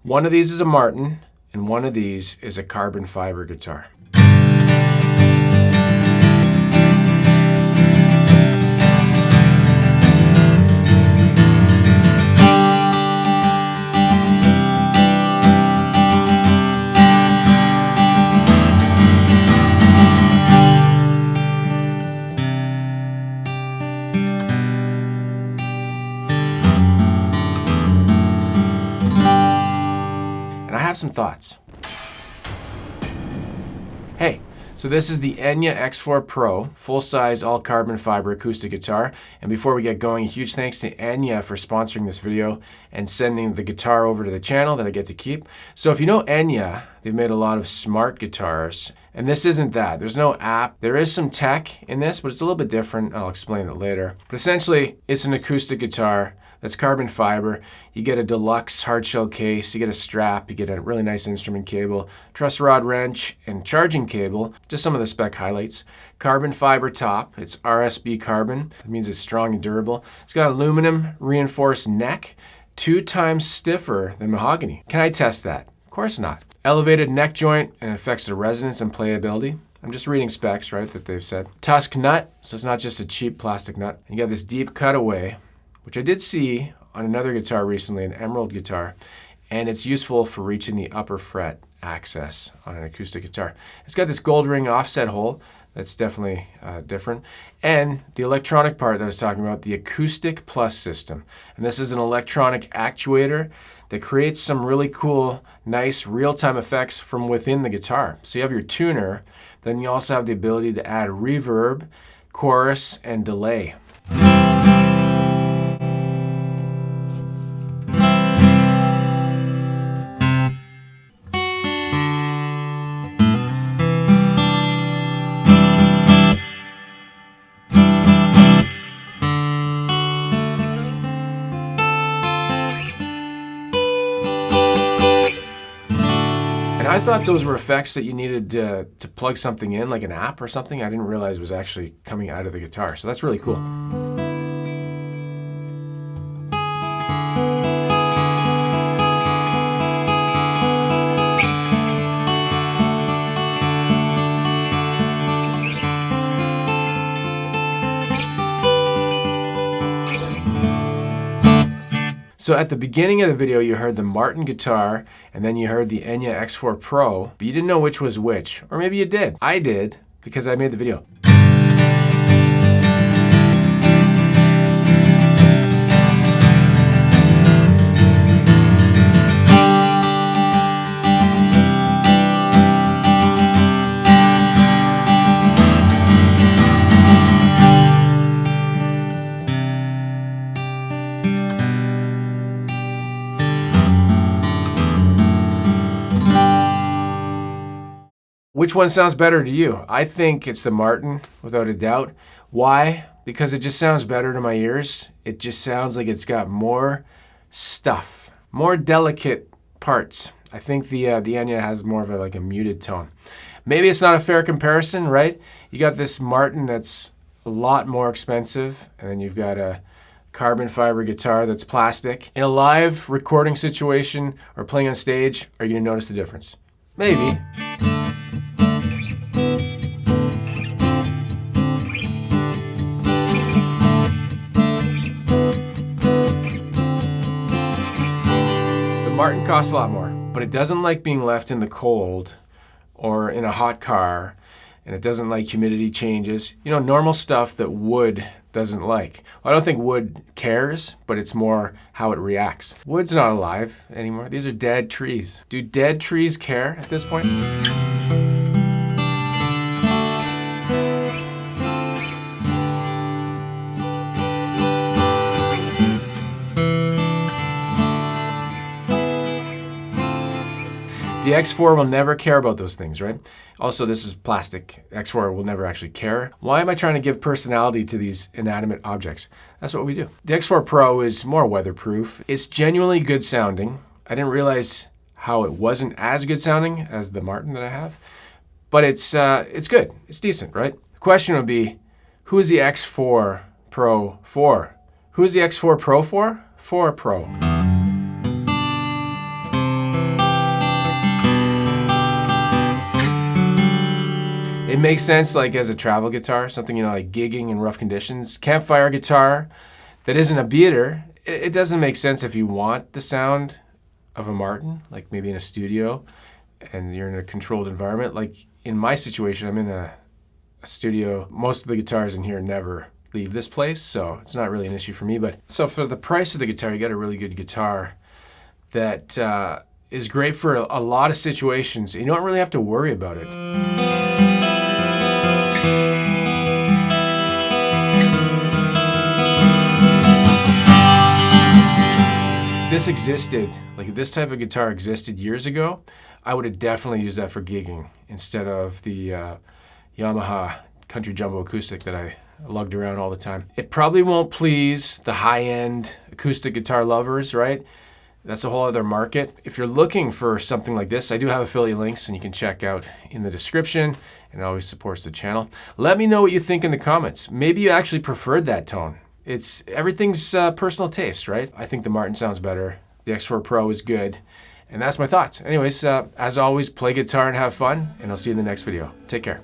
One of these is a Martin, and one of these is a carbon fiber guitar. And I have some thoughts. Hey, so this is the Enya X4 Pro, full-size all carbon fiber acoustic guitar. And before we get going, a huge thanks to Enya for sponsoring this video and sending the guitar over to the channel that I get to keep. So if you know Enya, they've made a lot of smart guitars, and this isn't that. There's no app. There is some tech in this, but it's a little bit different. I'll explain it later. But essentially, it's an acoustic guitar that's carbon fiber. You get a deluxe hard shell case, you get a strap, you get a really nice instrument cable, truss rod wrench, and charging cable. Just some of the spec highlights. Carbon fiber top, it's RSB carbon. That means it's strong and durable. It's got aluminum reinforced neck, 2 times stiffer than mahogany. Can I test that? Of course not. Elevated neck joint, and it affects the resonance and playability. I'm just reading specs, right, that they've said. Tusk nut, so it's not just a cheap plastic nut. You got this deep cutaway, which I did see on another guitar recently, an emerald guitar, and it's useful for reaching the upper fret access on an acoustic guitar. It's got this gold ring offset hole that's definitely different, and the electronic part that I was talking about, the AcousticPlus system. And this is an electronic actuator that creates some really cool, nice real-time effects from within the guitar. So you have your tuner, then you also have the ability to add reverb, chorus, and delay. And I thought those were effects that you needed to plug something in, like an app or something. I didn't realize it was actually coming out of the guitar. So that's really cool. So at the beginning of the video, you heard the Martin guitar, and then you heard the Enya X4 Pro, but you didn't know which was which. Or maybe you did. I did, because I made the video. Which one sounds better to you? I think it's the Martin, without a doubt. Why? Because it just sounds better to my ears. It just sounds like it's got more stuff, more delicate parts. I think the Enya has more of a muted tone. Maybe it's not a fair comparison, right? You got this Martin that's a lot more expensive, and then you've got a carbon fiber guitar that's plastic. In a live recording situation or playing on stage, are you gonna notice the difference? Maybe. Martin costs a lot more, but it doesn't like being left in the cold or in a hot car, and it doesn't like humidity changes. You know, normal stuff that wood doesn't like. Well, I don't think wood cares, but it's more how it reacts. Wood's not alive anymore. These are dead trees. Do dead trees care at this point? The X4 will never care about those things, right? Also, this is plastic. X4 will never actually care. Why am I trying to give personality to these inanimate objects? That's what we do. The X4 Pro is more weatherproof. It's genuinely good sounding. I didn't realize how it wasn't as good sounding as the Martin that I have, but it's good. It's decent, right? The question would be, who is the X4 Pro for? Who is the X4 Pro for? For Pro. It makes sense like as a travel guitar, something, you know, like gigging in rough conditions. Campfire guitar that isn't a beater, it doesn't make sense if you want the sound of a Martin, like maybe in a studio and you're in a controlled environment. Like in my situation, I'm in a studio. Most of the guitars in here never leave this place, so it's not really an issue for me. But so for the price of the guitar, you get a really good guitar that is great for a lot of situations. You don't really have to worry about it. This existed, like this type of guitar existed years ago, I would have definitely used that for gigging instead of the Yamaha Country Jumbo Acoustic that I lugged around all the time. It probably won't please the high-end acoustic guitar lovers, right? That's a whole other market. If you're looking for something like this, I do have affiliate links and you can check out in the description, and it always supports the channel. Let me know what you think in the comments. Maybe you actually preferred that tone. Everything's personal taste, right? I think the Martin sounds better. The X4 Pro is good. And that's my thoughts. Anyways, as always, play guitar and have fun, and I'll see you in the next video. Take care.